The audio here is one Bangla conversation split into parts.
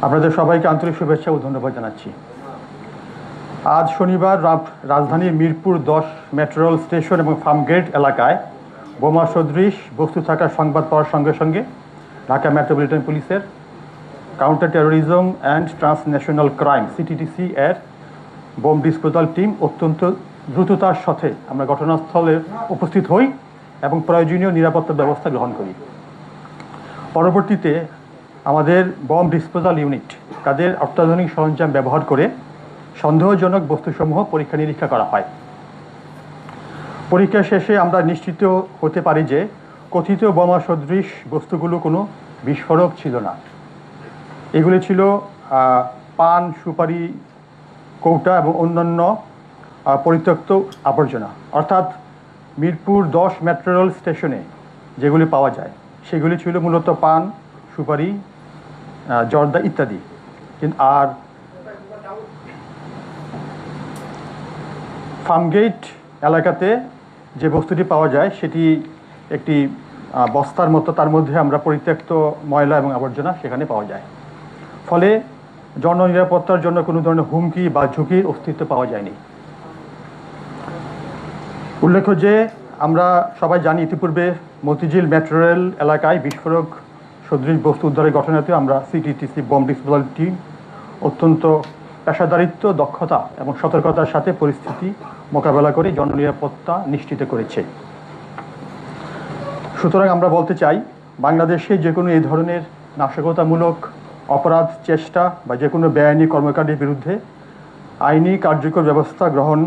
আপনাদের সবাইকে আন্তরিক শুভেচ্ছা ও ধন্যবাদ জানাচ্ছি। আজ শনিবার রাজধানীর মিরপুর 10 মেট্রো রেল স্টেশন এবং ফার্মগেট এলাকায় বোমা সদৃশ বস্তু থাকার সংবাদ পাওয়ার সঙ্গে সঙ্গে ঢাকা মেট্রোপলিটন পুলিশের counter terrorism and transnational crime CTTC এর বোম ডিসপোজাল টিম অত্যন্ত দ্রুততার সাথে আমরা ঘটনাস্থলে উপস্থিত হই এবং প্রয়োজনীয় নিরাপত্তা ব্যবস্থা গ্রহণ করি। পরবর্তীতে আমাদের বম ডিসপোজাল ইউনিট তাদের অত্যাধুনিক সরঞ্জাম ব্যবহার করে সন্দেহজনক বস্তুসমূহ পরীক্ষা নিরীক্ষা করা হয়। পরীক্ষা শেষে আমরা নিশ্চিত হতে পারি যে কথিত বোমা সদৃশ বস্তুগুলো কোনো বিস্ফোরক ছিল না। এগুলি ছিল পান, সুপারি, কৌটা এবং অন্যান্য পরিত্যক্ত আবর্জনা। অর্থাৎ মিরপুর 10 মেট্রো রেল স্টেশনে যেগুলি পাওয়া যায় সেগুলি ছিল মূলত পান, সুপারি, জর্দা ইত্যাদি। আর ফার্মগেট এলাকাতে যে বস্তুটি পাওয়া যায় সেটি একটি বস্তার মতো, তার মধ্যে আমরা পরিত্যক্ত ময়লা এবং আবর্জনা সেখানে পাওয়া যায়। ফলে জননিরাপত্তার জন্য কোনো ধরনের হুমকি বা ঝুঁকির অস্তিত্ব পাওয়া যায়নি। উল্লেখ্য যে আমরা সবাই জানি ইতিপূর্বে মতিঝিল মেট্রো রেল এলাকায় বিস্ফোরক সদৃশ বস্তু উদ্ধারের ঘটনাতেও আমরা সিটিটিসি বম ডিসপোজাল টিম অত্যন্ত পেশাদারিত্ব, দক্ষতা এবং সতর্কতার সাথে পরিস্থিতি মোকাবেলা করে জননিরাপত্তা নিশ্চিত করেছে। সুতরাং আমরা বলতে চাই, বাংলাদেশে যে কোনো এই ধরনের নাশকতামূলক অপরাধ চেষ্টা বা যে কোনো বেআইনি কর্মকাণ্ডের বিরুদ্ধে আইনি কার্যকর ব্যবস্থা গ্রহণ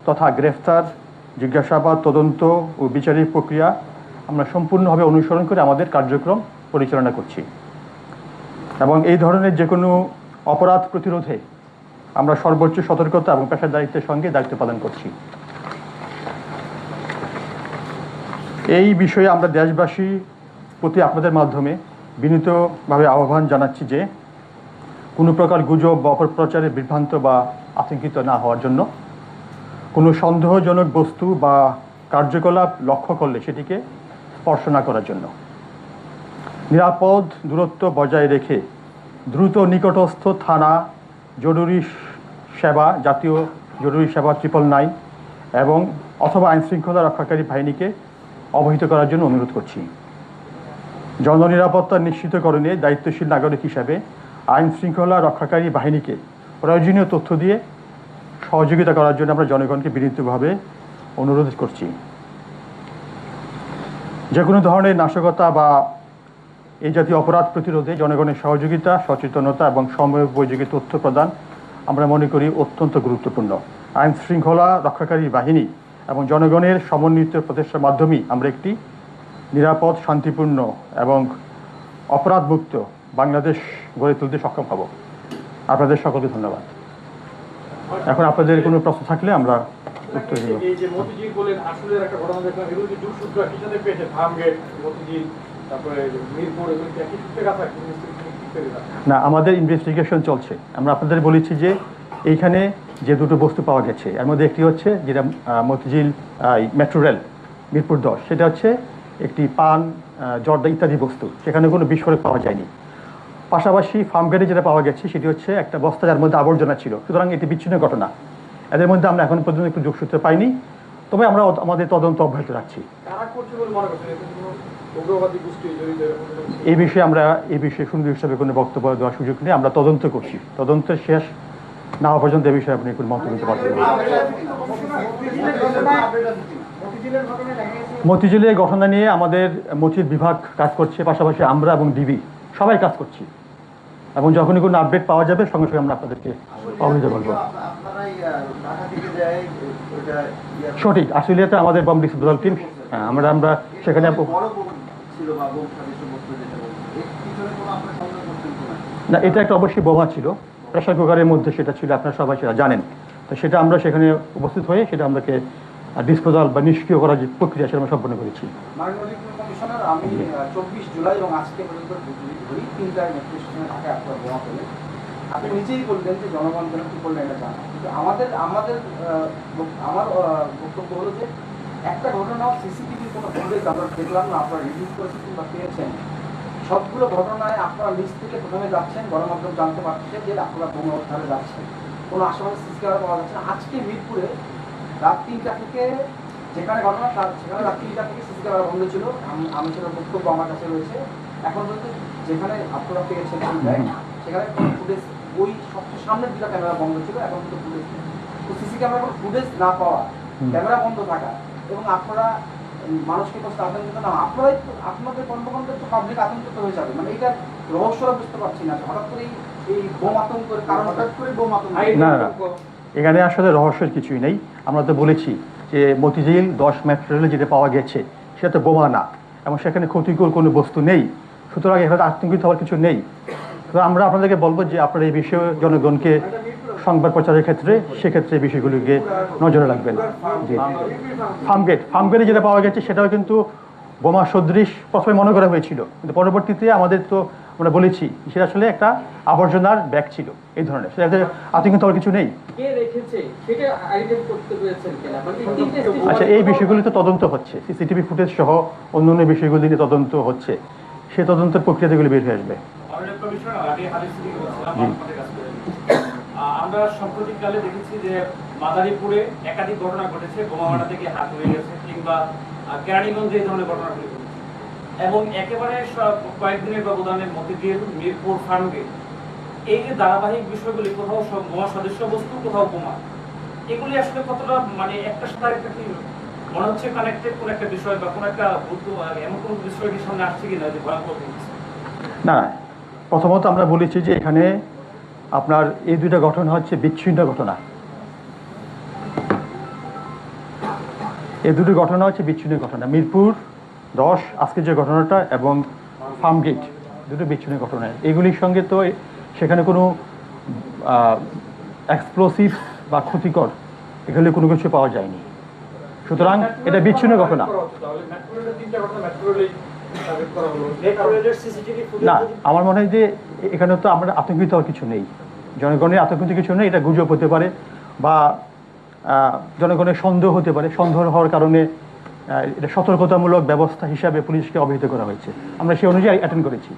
তথা গ্রেফতার, জিজ্ঞাসাবাদ, তদন্ত ও বিচারিক প্রক্রিয়া আমরা সম্পূর্ণভাবে অনুসরণ করে আমাদের কার্যক্রম পরিচালনা করছি এবং এই ধরনের যে কোনো অপরাধ প্রতিরোধে আমরা সর্বোচ্চ সতর্কতা এবং পেশাদারিত্বের সঙ্গে দায়িত্ব পালন করছি। এই বিষয়ে আমরা দেশবাসী প্রতি আপনাদের মাধ্যমে বিনীতভাবে আহ্বান জানাচ্ছি যে কোনো প্রকার গুজব বা অপপ্রচারে বিভ্রান্ত বা আতঙ্কিত না হওয়ার জন্য, কোনো সন্দেহজনক বস্তু বা কার্যকলাপ লক্ষ্য করলে সেটিকে স্পর্শ না করার জন্য, নিরাপদ দূরত্ব বজায় রেখে দ্রুত নিকটস্থ থানা, জরুরি সেবা, জাতীয় জরুরি সেবা 999 এবং অথবা আইনশৃঙ্খলা রক্ষাকারী বাহিনীকে অবহিত করার জন্য অনুরোধ করছি। জননিরাপত্তা নিশ্চিতকরণে দায়িত্বশীল নাগরিক হিসাবে আইনশৃঙ্খলা রক্ষাকারী বাহিনীকে প্রয়োজনীয় তথ্য দিয়ে সহযোগিতা করার জন্য আমরা জনগণকে বিনীতভাবে অনুরোধ করছি। যে কোনো ধরনের নাশকতা বা এই জাতীয় অপরাধ প্রতিরোধে জনগণের সহযোগিতা, সচেতনতা এবং সময়োপযোগী তথ্য প্রদান আমরা মনে করি অত্যন্ত গুরুত্বপূর্ণ। আইন শৃঙ্খলা রক্ষাকারী বাহিনী এবং জনগণের সমন্বিত প্রচেষ্টার মাধ্যমেই আমরা একটি নিরাপদ, শান্তিপূর্ণ এবং অপরাধমুক্ত বাংলাদেশ গড়ে তুলতে সক্ষম হব। আপনাদের সকলকে ধন্যবাদ। এখন আপনাদের কোনো প্রশ্ন থাকলে আমরা উত্তর দেব। এই যে মতিঝিল বলেন, আসলে একটা ঘটনা দেখলাম, এগুলো কি দুঃসূত্র একই সাথে পেয়েছে, ফার্মগেট, মতিঝিল, তারপরে মিরপুর, এগুলো কি একই সূত্রে কাছে? না, আমাদের ইনভেস্টিগেশন চলছে। আমরা আপনাদের বলেছি যে এইখানে যে দুটো বস্তু পাওয়া গেছে এর মধ্যে একটি হচ্ছে যেটা মতিঝিল মেট্রো রেল মিরপুর 10, সেটা হচ্ছে একটি পান, জর্দা ইত্যাদি বস্তু, সেখানে কোনো বিস্ফোরক পাওয়া যায়নি। পাশাপাশি ফার্মগেটে যেটা পাওয়া গেছে সেটি হচ্ছে একটা বস্তা যার মধ্যে আবর্জনা ছিল। সুতরাং এটি বিচ্ছিন্ন ঘটনা। এদের মধ্যে আমরা এখন পর্যন্ত একটু যোগসূত্র পাইনি, তবে আমরা আমাদের তদন্ত অব্যাহত রাখছি। এই বিষয়ে সুনির্দিষ্টভাবে কোনো বক্তব্য দেওয়ার সুযোগ নেই। আমরা তদন্ত করছি, তদন্তের শেষ না হওয়া পর্যন্ত এ বিষয়ে আপনি কোনো মন্তব্য দিতে পারবেন না। মতিঝিলের ঘটনা নিয়ে আমাদের মতিঝিল বিভাগ কাজ করছে, পাশাপাশি আমরা এবং ডিবি সবাই কাজ করছি এবং যখনই কোনো আপডেট পাওয়া যাবে সঙ্গে সঙ্গে আমরা আপনাদেরকে অবহিত করবো। সঠিক, আসলে আমাদের বম ডিসপোজাল টিম, আমরা সেখানে না, এটা একটা অবশ্যই বোমা ছিল, প্রেসার কুকারের মধ্যে সেটা ছিল, আপনারা সবাই সেটা জানেন। তো সেটা আমরা সেখানে উপস্থিত হয়ে সেটা আমাদেরকে ডিসপোজাল বা নিষ্ক্রিয় করার যে প্রক্রিয়া সেটা আমরা সম্পন্ন করেছি। আমি 24 জুলাই এবং আজকে পর্যন্ত তিনটায় মেট্রো স্টেশনে ঢাকা আপনারা বোমা করলে, আপনি নিজেই বললেন যে জনগণ কেন কি করলেন এটা জানা, কিন্তু আমার বক্তব্য হলো যে একটা ঘটনা সিসিটিভি কোনো ফুটেজ আমরা দেখলাম না, আপনারা রিলিজ করেছেন কিংবা পেয়েছেন, সবগুলো ঘটনায় আপনারা নিজ থেকে প্রথমে যাচ্ছেন, গণমাধ্যম জানতে পারছেন যে আপনারা বোমা উদ্ধারে যাচ্ছেন, কোনো আশেপাশে সিসি ক্যামেরা পাওয়া যাচ্ছে না। আজকে মিরপুরে রাত 3টা থেকে যেখানে ঘটনা সেখানে রাত 3টা থেকে সিসি ক্যামেরা বন্ধ ছিল। আমি সেটা বক্তব্য আমার কাছে রয়েছে। এখন পর্যন্ত যেখানে আপনারা পেয়েছেন সেখানে কোনো ফুটেজ, ওই সবচেয়ে সামনের দুটা ক্যামেরা বন্ধ ছিল, এখন কিন্তু ফুটেজ নেই। তো সিসি ক্যামেরা কোনো ফুটেজ না পাওয়া, ক্যামেরা বন্ধ থাকা এবং আপনারা মানুষকে কষ্ট আতঙ্কিত না, আপনাদের কর্মকাণ্ডে তো পাবলিক আতঙ্কিত হয়ে যাবে। মানে এটা রহস্যটা বুঝতে পারছি না, হঠাৎ করে এই বোম আতঙ্কের কারণ, হঠাৎ করে বোম আতঙ্ক। না না, এখানে আসলে রহস্যের কিছুই নেই। আমরা তো বলেছি যে মতিঝিল 10 মেট্রো রেলে যেটা পাওয়া গেছে সেটা তো বোমা না এবং সেখানে ক্ষতিকর কোনো বস্তু নেই, সুতরাং এখানে আতঙ্কিত হওয়ার কিছু নেই। তো আমরা আপনাদেরকে বলবো যে আপনারা এই বিষয়ে জনগণকে সংবাদ প্রচারের ক্ষেত্রে সেক্ষেত্রে এই বিষয়গুলিকে নজরে রাখবেন। জি, ফার্মগেটে যেটা পাওয়া গেছে সেটাও কিন্তু বোমা সদৃশ প্রথমে মনে করা হয়েছিল, কিন্তু পরবর্তীতে আমাদের তো আমরা বলেছি সেটা আসলে একটা আবর্জনার ব্যাগ ছিল এই ধরনের, সেটাতে আতঙ্কিত হওয়ার কিছু নেই। আচ্ছা, এই বিষয়গুলি তো তদন্ত হচ্ছে, সিসিটিভি ফুটেজ সহ অন্যান্য বিষয়গুলি নিয়ে তদন্ত হচ্ছে, সেই তদন্তের প্রক্রিয়াতে এগুলি বের হয়ে আসবে। আমরা সাম্প্রতিককালে দেখেছি যে মাদারীপুরে একাধিক ঘটনা ঘটেছে, বোমা হামলা থেকে হাত হয়ে গেছে, কিংবা কেরানীগঞ্জে এই ধরনের ঘটনা ঘটেছে এবং একেবারে কয়েকদিনের ব্যবধানে মতিঝিল, মিরপুর, ফার্মগেট, এই যে ধারাবাহিক বিষয়গুলি, কোথাও বোমা সদস্য বস্তু, কোথাও বোমা, এগুলি আসলে কতটা মানে একটা সাথে একটা কি মনে হচ্ছে কানেক্টেড কোন একটা বিষয় বা কোন একটা এমন কোন বিষয় কি সামনে আসছে কিনা যে ভয়ঙ্কর হচ্ছে? না, প্রথমত আমরা বলেছি যে এখানে আপনার এই দুইটা ঘটনা হচ্ছে বিচ্ছিন্ন ঘটনা, এই দুটো ঘটনা হচ্ছে বিচ্ছিন্ন ঘটনা। মিরপুর 10 আজকে যে ঘটনাটা এবং ফার্মগেট দুটো বিচ্ছিন্ন ঘটনা, এগুলির সঙ্গে তো সেখানে কোনো এক্সপ্লোসিভ বা ক্ষতিকর এগুলি কোনো কিছু পাওয়া যায়নি, সুতরাং এটা বিচ্ছিন্ন ঘটনা। না, আমার মনে হয় যে এখানে তো আমরা আতঙ্কিত হওয়ার কিছু নেই, জনগণের আতঙ্কিত কিছু নেই। এটা গুজব হতে পারে বা জনগণের সন্দেহ হতে পারে, সন্দেহ হওয়ার কারণে এটা সতর্কতামূলক ব্যবস্থা হিসাবে পুলিশকে অবহিত করা হয়েছে, আমরা সেই অনুযায়ী অ্যাটেন্ড করেছি।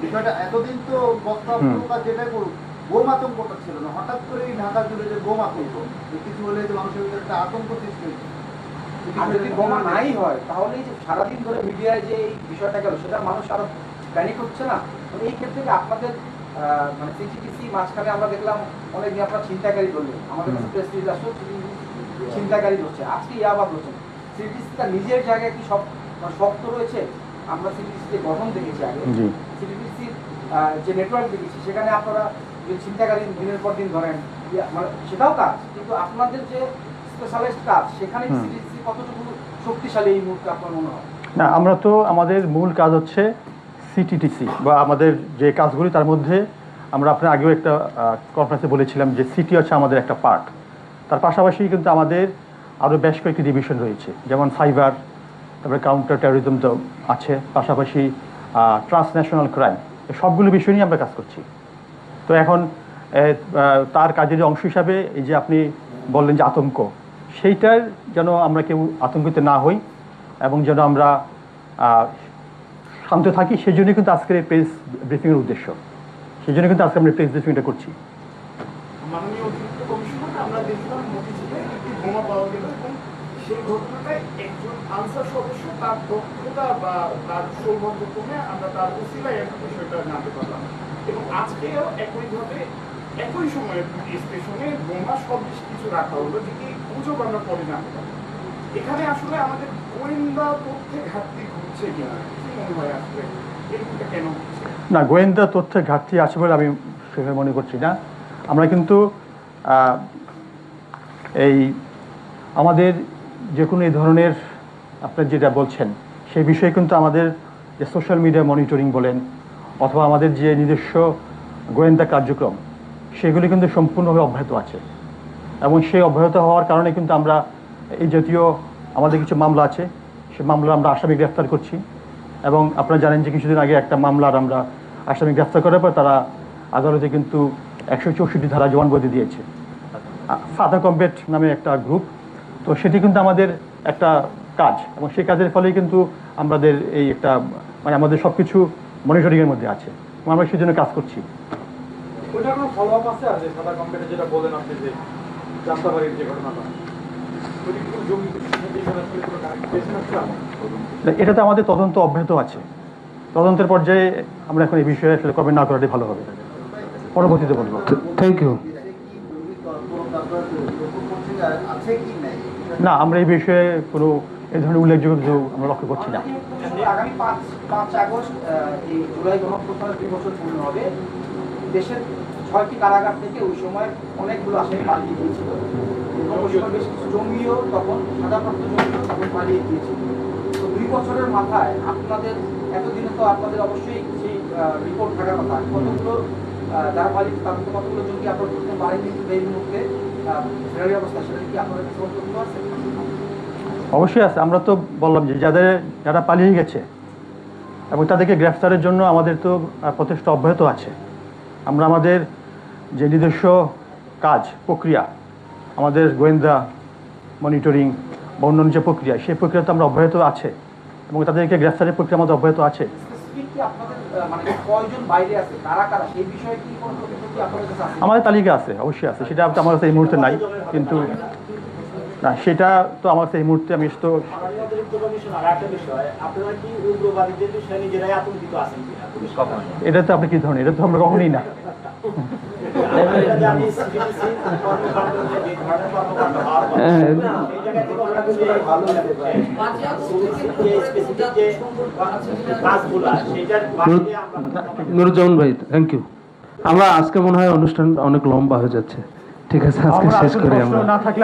বিষয়টা এতদিন তো বস্তা যেটাই করুক বোম আতঙ্কটা ছিল না, হঠাৎ করে ঢাকা জুড়ে যে বোম আতঙ্ক, কিছু হলে যে মানুষের ভিতরে একটা আতঙ্ক সৃষ্টি হয়েছে। আর যদি বোমা নাই হয় তাহলে এই যে সারাদিন ধরে মিডিয়ায় যে এই বিষয়টা গেল সেটা মানুষ আরো প্যানিক হচ্ছে না। এই ক্ষেত্রে আপনাদের মানে সিটিটিসি মাঝখানে আমরা দেখলাম অনেক দিন আপনারা ছিনতাইকারী ধরলেন, আমাদের প্রেস রিলিজ আসলো ছিনতাইকারী ধরছে, আজকে ইয়াবাদ হচ্ছে। সিটিটিসিটা নিজের জায়গায় কি সব শক্ত রয়েছে? আমরা সিটিটিসি যে গঠন দেখেছি আগে, সিটিটিসির যে নেটওয়ার্ক দেখেছি সেখানে আপনারা যে ছিনতাইকারী দিনের পর দিন ধরেন, মানে সেটাও কাজ, কিন্তু আপনাদের যে স্পেশালিস্ট কাজ সেখানে সিটিটিসি কতটুকু শক্তিশালী এই মুহূর্তে আপনার মনে হয়? না, আমরা তো আমাদের মূল কাজ হচ্ছে সিটিটিসি বা আমাদের যে কাজগুলি তার মধ্যে আমরা আপনার আগেও একটা কনফারেন্সে বলেছিলাম যে সিটি হচ্ছে আমাদের একটা পার্ট, তার পাশাপাশি কিন্তু আমাদের আরও বেশ কয়েকটি ডিভিশন রয়েছে, যেমন সাইবার, তারপরে কাউন্টার টেরোরিজম তো আছে, পাশাপাশি ট্রান্সন্যাশনাল ক্রাইম, এই সবগুলো বিষয় নিয়ে আমরা কাজ করছি। তো এখন তার কাজের অংশ হিসাবে এই যে আপনি বললেন যে আতঙ্ক, সেইটার যেন আমরা কেউ আতঙ্কিত না হই এবং যেন আমরা শান্ত থাকি, সেই জন্যই কিন্তু আজকের এই প্রেস ব্রিফিংয়ের উদ্দেশ্য, সেই জন্য কিন্তু আজকে আমরা প্রেস ব্রিফিংটা করছি। মাননীয় অতিরিক্ত কমিশনার, আমরা দেখলাম মতিঝিলে একটি বোমা পাওয়া গেল এবং সেই ঘটনাটায় একজন আনসার সদস্য তার দক্ষতা বা তার সৌভাগ্যক্রমে আমরা তার উসিলায় বিষয়টা জানতে পারলাম এবং আজকেও একইভাবে একই সময়ে দুটি স্টেশনে বোমা সদৃশ কিছু রাখা হলো, যেটি গুজব আমরা পরে জানতে পারলাম। এখানে আসলে আমাদের গোয়েন্দা তথ্যে ঘাটতি ঘটছে কিনা, কি মনে হয় আসলে এরকমটা কেন হচ্ছে? না, গোয়েন্দা তথ্যের ঘাটতি আছে বলে আমি সেভাবে মনে করছি না। আমরা কিন্তু এই আমাদের যে কোনো এই ধরনের আপনার যেটা বলছেন সেই বিষয়ে কিন্তু আমাদের যে সোশ্যাল মিডিয়া মনিটরিং বলেন অথবা আমাদের যে নিজস্ব গোয়েন্দা কার্যক্রম সেগুলি কিন্তু সম্পূর্ণভাবে অব্যাহত আছে এবং সেই অব্যাহত হওয়ার কারণে কিন্তু আমরা এই জাতীয় আমাদের কিছু মামলা আছে, সে মামলা আমরা আসামি গ্রেফতার করছি এবং আপনারা জানেন যে কিছুদিন আগে একটা মামলার আমরা আসামি গ্রেফতার করার পর তারা আদালতে কিন্তু 164 ধারা জবানবন্দি দিয়েছে। ফাদার কমবেট নামে একটা গ্রুপ। তো সেটি কিন্তু আমাদের একটা কাজ, এবং সেই কাজের ফলেই কিন্তু আমাদের এই একটা মানে আমাদের সব কিছু মনিটরিংয়ের মধ্যে আছে এবং আমরা সেই জন্য কাজ করছি। ওইটার কোনো ফলো আপ আছে? আর যে সাদা কম্পিউটার যেটা বলেন আপনি, যে জান্তাবাড়ির যে ঘটনাটা, ওইটি কি জমি পেছনে আসলে এটা তো আমাদের তদন্ত অব্যাহত আছে। তদন্তের পর্যায়ে আমরা এখন এই বিষয়ে আসলে কবে না করাটাই ভালো হবে, পরবর্তীতে বলবো। Thank you. না, আমরা এই বিষয়ে কোনো এই ধরনের উল্লেখযোগ্য কিছু আমরা লক্ষ্য করছি না। আগামী 5 আগস্ট এই জুলাই গণঅভ্যুত্থানের 2 বছর পূর্ণ হবে। দেশের 6টি কারাগার থেকে ওই সময় অনেকগুলো আসামি পালিয়ে গিয়েছিল এবং ওই সময় বেশ কিছু জঙ্গিও তখন সাজাপ্রাপ্ত জঙ্গিও তখন পালিয়ে গিয়েছিল। তো 2 বছরের মাথায় আপনাদের এতদিনে তো আপনাদের অবশ্যই সেই রিপোর্ট থাকার কথা, কতগুলো যারা পালিয়ে তাদের তো কতগুলো জঙ্গি আপনারা করতে পারেননি, কিন্তু এই মুহূর্তে ফেরারি অবস্থা, সেটা কি আপনাদের কিছু বক্তব্য আছে? অবশ্যই আছে। আমরা তো বললাম যে যারা পালিয়ে গেছে এবং তাদেরকে গ্রেফতারের জন্য আমাদের তো প্রচেষ্টা অব্যাহত আছে। আমরা আমাদের যে নিজস্ব কাজ প্রক্রিয়া, আমাদের গোয়েন্দা মনিটরিং বা অন্যান্য যে প্রক্রিয়া, সেই প্রক্রিয়া তো আমরা অব্যাহত আছে এবং তাদেরকে গ্রেফতারের প্রক্রিয়া আমাদের অব্যাহত আছে। স্পেসিফিক কি আপনাদের মানে কয়জন বাইরে আছে, কারা কারা, সেই বিষয়ে কি কোনো তথ্য কি আপনাদের কাছে আছে? আমাদের তালিকা আছে, অবশ্যই আছে। সেটা তো আমার কাছে এই মুহূর্তে নাই, কিন্তু না, সেটা তো আমার কাছে এই মুহূর্তে আমি তো মাননীয় অতিরিক্ত কমিশনার, আরেকটা বিষয়, আপনারা কি উগ্রবাদীদের বিষয়ে নিজেরাই আতঙ্কিত আছেন কিনা? এটা তো আপনি কি ধরনের, এটা তো আমরা কখনোই না। আপনারা যে আমি CBDC কর্মকাণ্ড যে ধরনের কর্মকাণ্ড হওয়ার কথা, সেই জায়গা থেকে আমরা কিন্তু যে স্পেসিফিক যে কাজগুলা, সেইটার বাইরে আমরা নুরুজ্জামান ভাই, থ্যাংক ইউ। আমরা আজকে মনে হয় অনুষ্ঠান অনেক লম্বা হয়ে যাচ্ছে। ঠিক আছে, আজকে আমরা শেষ আসলে করি প্রশ্ন আমরা। না থাকলে